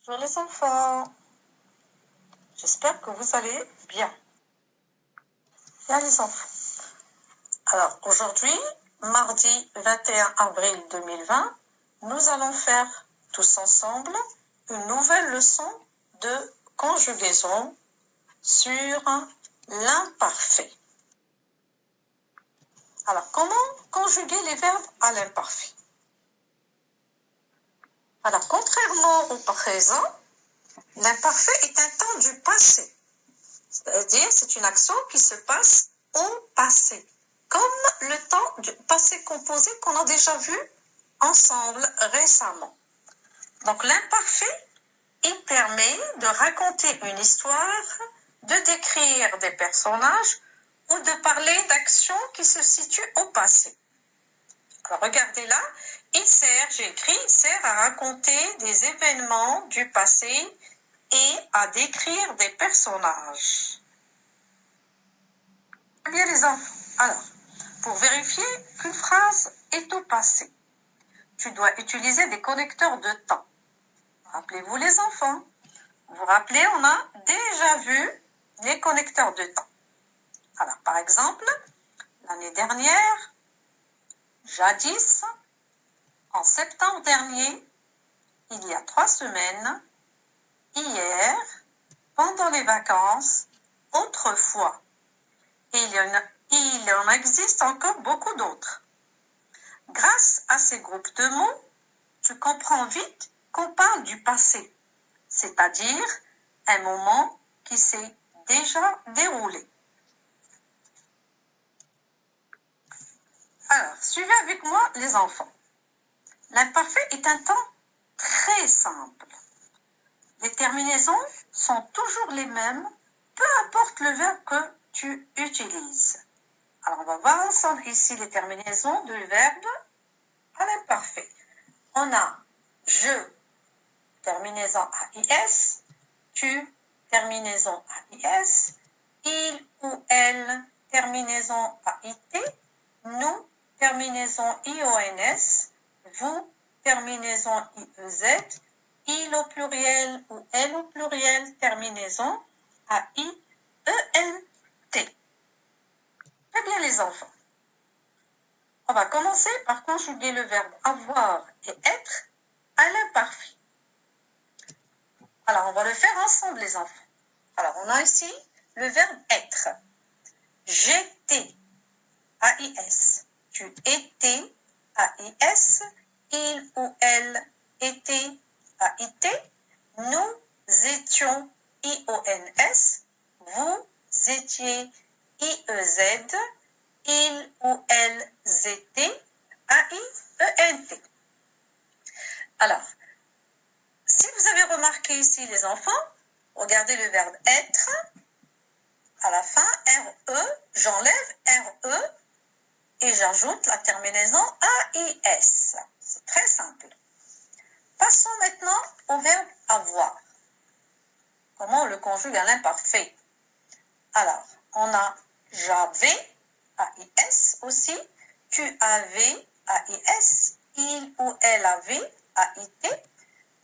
Bonjour les enfants, j'espère que vous allez bien. Bien les enfants. Alors aujourd'hui, mardi 21 avril 2020, nous allons faire tous ensemble une nouvelle leçon de conjugaison sur l'imparfait. Alors comment conjuguer les verbes à l'imparfait? Alors contrairement au présent, l'imparfait est un temps du passé. C'est-à-dire, c'est une action qui se passe au passé, comme le temps du passé composé qu'on a déjà vu ensemble récemment. Donc, l'imparfait, il permet de raconter une histoire, de décrire des personnages ou de parler d'actions qui se situent au passé. Alors, regardez là, il sert à raconter des événements du passé et à décrire des personnages. Bien les enfants, alors, pour vérifier qu'une phrase est au passé, tu dois utiliser des connecteurs de temps. Rappelez-vous les enfants, vous vous rappelez, on a déjà vu les connecteurs de temps. Alors, par exemple, l'année dernière, jadis, en septembre dernier, il y a 3 semaines, hier, pendant les vacances, autrefois. Et il en existe encore beaucoup d'autres. Grâce à ces groupes de mots, tu comprends vite qu'on parle du passé, c'est-à-dire un moment qui s'est déjà déroulé. Alors, suivez avec moi les enfants. L'imparfait est un temps très simple. Les terminaisons sont toujours les mêmes, peu importe le verbe que tu utilises. Alors, on va voir ensemble ici les terminaisons de verbes à l'imparfait. On a je, terminaison à IS, tu, terminaison à IS, il ou elle, terminaison à IT, nous, terminaison IONS, vous, terminaison IEZ, il au pluriel ou elle au pluriel, terminaison à IENT. Très bien les enfants. On va commencer par conjuguer le verbe avoir et être à l'imparfait. Alors, on va le faire ensemble, les enfants. Alors, on a ici le verbe être. J'étais, AIS. Tu étais, AIS. Il ou elle était, AIT. Nous étions, IONS. Vous étiez, IEZ. Il ou elles étaient, AIENT. Alors, si vous avez remarqué ici les enfants, regardez le verbe être, à la fin, RE, j'enlève RE et j'ajoute la terminaison AIS. C'est très simple. Passons maintenant au verbe avoir. Comment on le conjugue à l'imparfait? Alors, on a j'avais, AIS aussi, tu avais, AIS, il ou elle avait, AIT,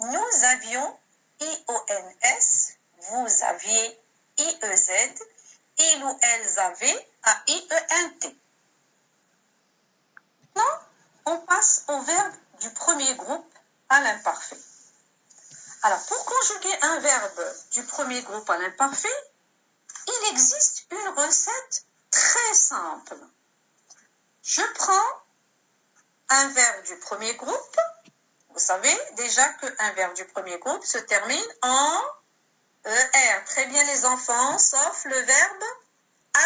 nous avions, IONS, vous aviez, IEZ, il ou elles avaient, AIENT. Maintenant, on passe au verbe du premier groupe à l'imparfait. Alors, pour conjuguer un verbe du premier groupe à l'imparfait, il existe une recette très simple. Je prends un verbe du premier groupe. Vous savez déjà qu'un verbe du premier groupe se termine en ER. Très bien les enfants, sauf le verbe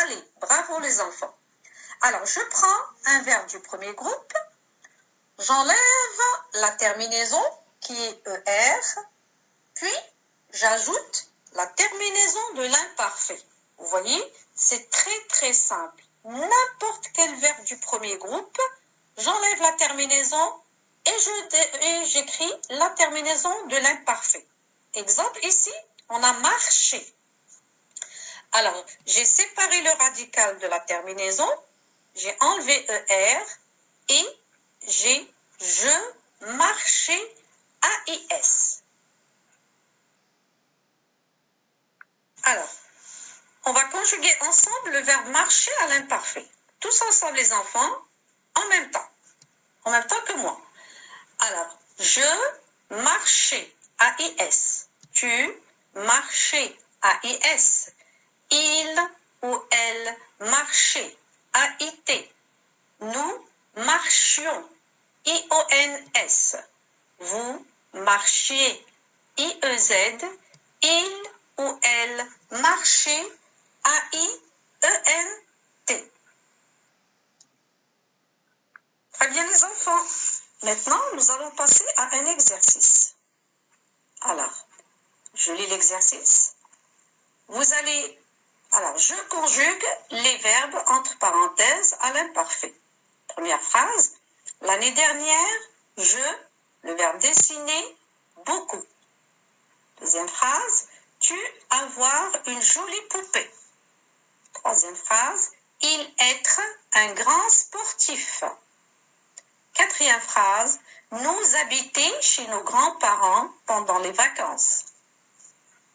aller. Bravo les enfants. Alors, je prends un verbe du premier groupe. J'enlève la terminaison qui est ER. Puis, j'ajoute la terminaison de l'imparfait. Vous voyez, c'est très très simple. N'importe quel verbe du premier groupe, j'enlève la terminaison et j'écris la terminaison de l'imparfait. Exemple, ici, on a marché. Alors, j'ai séparé le radical de la terminaison, j'ai enlevé ER et j'ai je marchais AIS. Alors, on va conjuguer ensemble le verbe marcher à l'imparfait. Tous ensemble les enfants, en même temps que moi. Alors, je marchais, A-I-S. Tu marchais, A-I-S. Il ou elle marchait, A-I-T. Nous marchions, I-O-N-S. Vous marchiez, I-E-Z. Il ou elle marchait, A-I-E-N-T. Très bien les enfants. Maintenant, nous allons passer à un exercice. Alors, je lis l'exercice. Je conjugue les verbes entre parenthèses à l'imparfait. Première phrase, l'année dernière, le verbe dessiner, beaucoup. Deuxième phrase, tu avoir une jolie poupée. Troisième phrase, il être un grand sportif. Quatrième phrase, nous habiter chez nos grands-parents pendant les vacances.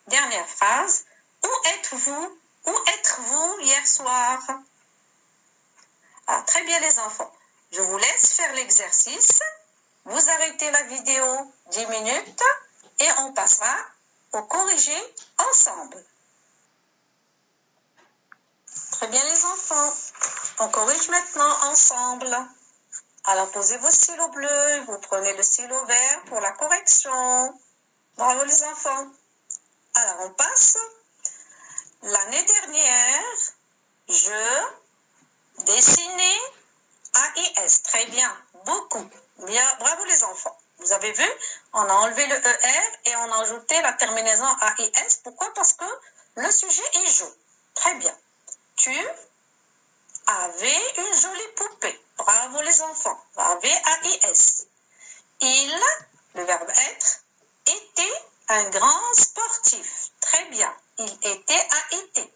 Dernière phrase, où êtes-vous hier soir? Ah, très bien les enfants, je vous laisse faire l'exercice. Vous arrêtez la vidéo 10 minutes et on passera au corrigé ensemble. Très bien les enfants, on corrige maintenant ensemble. Alors posez vos stylos bleus, vous prenez le stylo vert pour la correction. Bravo les enfants. Alors on passe. L'année dernière, je dessinais A-I-S. Très bien, beaucoup. Bien, bravo les enfants. Vous avez vu, on a enlevé le ER et on a ajouté la terminaison A-I-S. Pourquoi? Parce que le sujet est je. Très bien. Tu avais une jolie poupée. Bravo les enfants. Avait A-I-S. Il, le verbe être, était un grand sportif. Très bien. Il était A-I-T.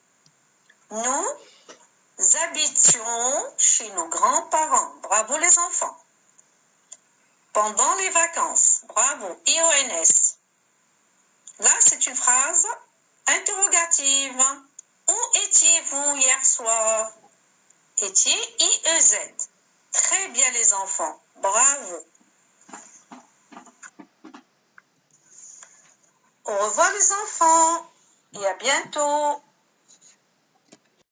Nous habitions chez nos grands-parents. Bravo les enfants. Pendant les vacances. Bravo. I-O-N-S. Là, c'est une phrase interrogative. Où étiez-vous hier soir? Étiez I-E-Z. Très bien les enfants. Bravo. Au revoir les enfants et à bientôt.